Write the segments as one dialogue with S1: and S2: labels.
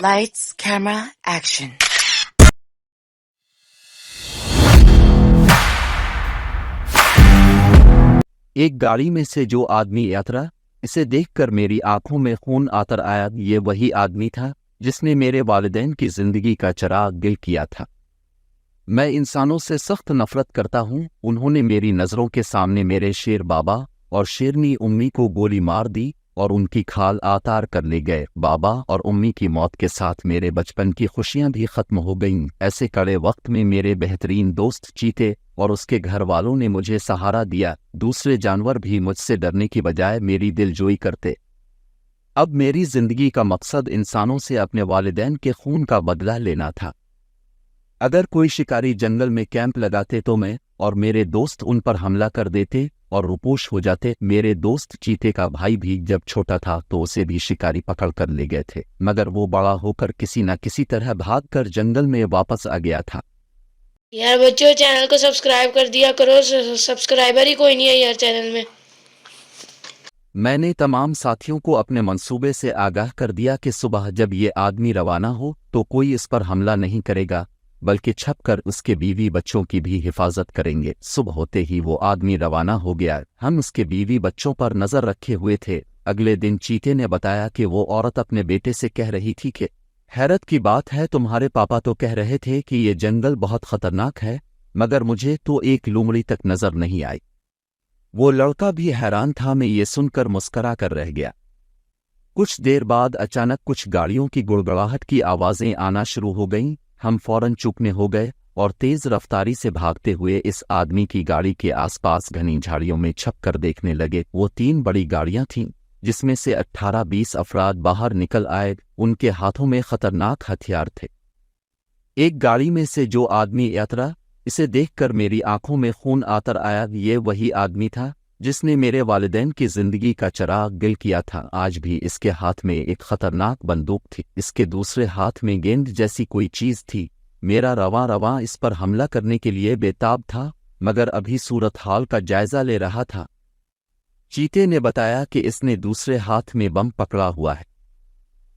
S1: Lights, camera, action.
S2: ایک گاڑی میں سے جو آدمی اترا، اسے دیکھ کر میری آنکھوں میں خون آتر آیا۔ یہ وہی آدمی تھا جس نے میرے والدین کی زندگی کا چراغ گل کیا تھا۔ میں انسانوں سے سخت نفرت کرتا ہوں۔ انہوں نے میری نظروں کے سامنے میرے شیر بابا اور شیرنی امی کو گولی مار دی اور ان کی کھال آتار کر لے گئے۔ بابا اور امی کی موت کے ساتھ میرے بچپن کی خوشیاں بھی ختم ہو گئیں۔ ایسے کڑے وقت میں میرے بہترین دوست چیتے اور اس کے گھر والوں نے مجھے سہارا دیا۔ دوسرے جانور بھی مجھ سے ڈرنے کی بجائے میری دلجوئی کرتے۔ اب میری زندگی کا مقصد انسانوں سے اپنے والدین کے خون کا بدلہ لینا تھا۔ اگر کوئی شکاری جنگل میں کیمپ لگاتے تو میں اور میرے دوست ان پر حملہ کر دیتے اور روپوش ہو جاتے۔ میرے دوست چیتے کا بھائی بھی جب چھوٹا تھا تو اسے بھی شکاری پکڑ کر لے گئے تھے، مگر وہ بڑا ہو کر کسی نہ کسی طرح بھاگ کر جنگل میں واپس آ گیا تھا۔
S3: یار بچوں، چینل کو سبسکرائب کر دیا کرو، سبسکرائبر ہی کوئی نہیں ہے یار چینل میں۔
S2: میں نے تمام ساتھیوں کو اپنے منصوبے سے آگاہ کر دیا کہ صبح جب یہ آدمی روانہ ہو تو کوئی اس پر حملہ نہیں کرے گا، بلکہ چھپ کر اس کے بیوی بچوں کی بھی حفاظت کریں گے۔ صبح ہوتے ہی وہ آدمی روانہ ہو گیا۔ ہم اس کے بیوی بچوں پر نظر رکھے ہوئے تھے۔ اگلے دن چیتے نے بتایا کہ وہ عورت اپنے بیٹے سے کہہ رہی تھی کہ حیرت کی بات ہے، تمہارے پاپا تو کہہ رہے تھے کہ یہ جنگل بہت خطرناک ہے، مگر مجھے تو ایک لومڑی تک نظر نہیں آئی۔ وہ لڑکا بھی حیران تھا۔ میں یہ سن کر مسکرا کر رہ گیا۔ کچھ دیر بعد اچانک کچھ گاڑیوں کی گڑگڑاہٹ کی آوازیں آنا شروع ہو گئیں۔ ہم فوراً چوکنے ہو گئے اور تیز رفتاری سے بھاگتے ہوئے اس آدمی کی گاڑی کے آس پاس گھنی جھاڑیوں میں چھپ کر دیکھنے لگے۔ وہ 3 بڑی گاڑیاں تھیں جس میں سے 18-20 افراد باہر نکل آئے۔ ان کے ہاتھوں میں خطرناک ہتھیار تھے۔ ایک گاڑی میں سے جو آدمی اترا، اسے دیکھ کر میری آنکھوں میں خون آتر آیا۔ یہ وہی آدمی تھا جس نے میرے والدین کی زندگی کا چراغ گل کیا تھا۔ آج بھی اس کے ہاتھ میں ایک خطرناک بندوق تھی۔ اس کے دوسرے ہاتھ میں گیند جیسی کوئی چیز تھی۔ میرا رواں اس پر حملہ کرنے کے لیے بے تاب تھا، مگر ابھی صورتحال کا جائزہ لے رہا تھا۔ چیتے نے بتایا کہ اس نے دوسرے ہاتھ میں بم پکڑا ہوا ہے۔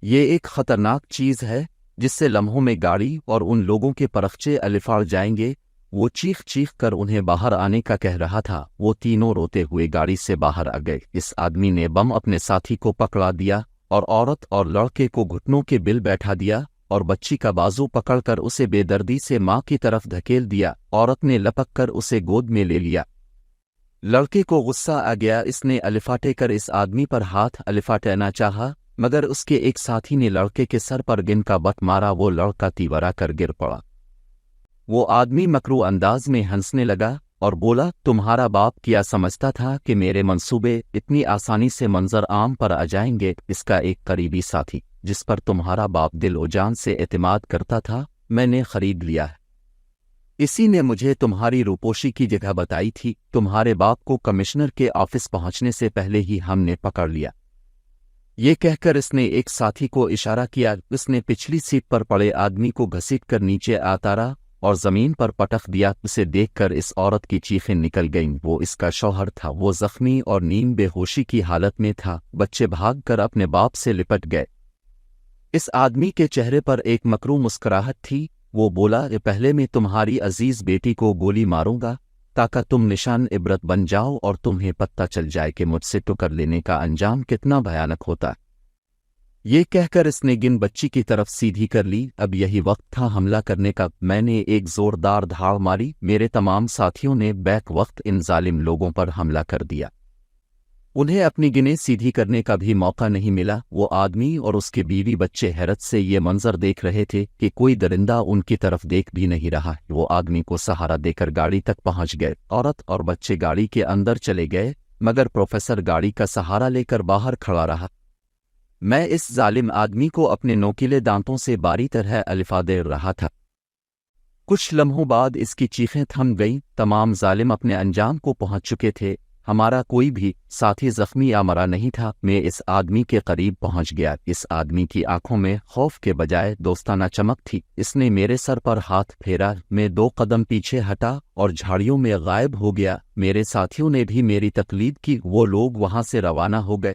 S2: یہ ایک خطرناک چیز ہے جس سے لمحوں میں گاڑی اور ان لوگوں کے پرخچے الفاڑ جائیں گے۔ وہ چیخ کر انہیں باہر آنے کا کہہ رہا تھا۔ وہ تینوں روتے ہوئے گاڑی سے باہر آ گئے۔ اس آدمی نے بم اپنے ساتھی کو پکڑا دیا اور عورت اور لڑکے کو گھٹنوں کے بل بیٹھا دیا اور بچی کا بازو پکڑ کر اسے بے دردی سے ماں کی طرف دھکیل دیا۔ عورت نے لپک کر اسے گود میں لے لیا۔ لڑکے کو غصہ آ گیا۔ اس نے الفاٹے کر اس آدمی پر ہاتھ الفاٹنا چاہا، مگر اس کے ایک ساتھی نے لڑکے کے سر پر گن کا بت مارا۔ وہ لڑکا تیورا کر گر پڑا۔ وہ آدمی مکرو انداز میں ہنسنے لگا اور بولا، تمہارا باپ کیا سمجھتا تھا کہ میرے منصوبے اتنی آسانی سے منظر عام پر آ جائیں گے؟ اس کا ایک قریبی ساتھی جس پر تمہارا باپ دل و جان سے اعتماد کرتا تھا، میں نے خرید لیا ہے۔ اسی نے مجھے تمہاری روپوشی کی جگہ بتائی تھی۔ تمہارے باپ کو کمشنر کے آفس پہنچنے سے پہلے ہی ہم نے پکڑ لیا۔ یہ کہہ کر اس نے ایک ساتھی کو اشارہ کیا۔ اس نے پچھلی سیٹ پر پڑے آدمی کو گھسیٹ کر نیچے اتارا اور زمین پر پٹخ دیا۔ اسے دیکھ کر اس عورت کی چیخیں نکل گئیں۔ وہ اس کا شوہر تھا۔ وہ زخمی اور نیم بے ہوشی کی حالت میں تھا۔ بچے بھاگ کر اپنے باپ سے لپٹ گئے۔ اس آدمی کے چہرے پر ایک مکرو مسکراہٹ تھی۔ وہ بولا، پہلے میں تمہاری عزیز بیٹی کو گولی ماروں گا تاکہ تم نشان عبرت بن جاؤ اور تمہیں پتہ چل جائے کہ مجھ سے ٹکر لینے کا انجام کتنا بھیانک ہوتا ہے۔ یہ کہہ کر اس نے گن بچی کی طرف سیدھی کر لی۔ اب یہی وقت تھا حملہ کرنے کا۔ میں نے ایک زوردار دھاڑ ماری۔ میرے تمام ساتھیوں نے بیک وقت ان ظالم لوگوں پر حملہ کر دیا۔ انہیں اپنی گنیں سیدھی کرنے کا بھی موقع نہیں ملا۔ وہ آدمی اور اس کے بیوی بچے حیرت سے یہ منظر دیکھ رہے تھے کہ کوئی درندہ ان کی طرف دیکھ بھی نہیں رہا۔ وہ آدمی کو سہارا دے کر گاڑی تک پہنچ گئے۔ عورت اور بچے گاڑی کے اندر چلے گئے، مگر پروفیسر گاڑی کا سہارا لے کر باہر کھڑا رہا۔ میں اس ظالم آدمی کو اپنے نوکیلے دانتوں سے باری طرح الفا دے رہا تھا۔ کچھ لمحوں بعد اس کی چیخیں تھم گئیں۔ تمام ظالم اپنے انجام کو پہنچ چکے تھے۔ ہمارا کوئی بھی ساتھی زخمی یا مرا نہیں تھا۔ میں اس آدمی کے قریب پہنچ گیا۔ اس آدمی کی آنکھوں میں خوف کے بجائے دوستانہ چمک تھی۔ اس نے میرے سر پر ہاتھ پھیرا۔ میں 2 قدم پیچھے ہٹا اور جھاڑیوں میں غائب ہو گیا۔ میرے ساتھیوں نے بھی میری تقلید کی۔ وہ لوگ وہاں سے روانہ ہو گئے۔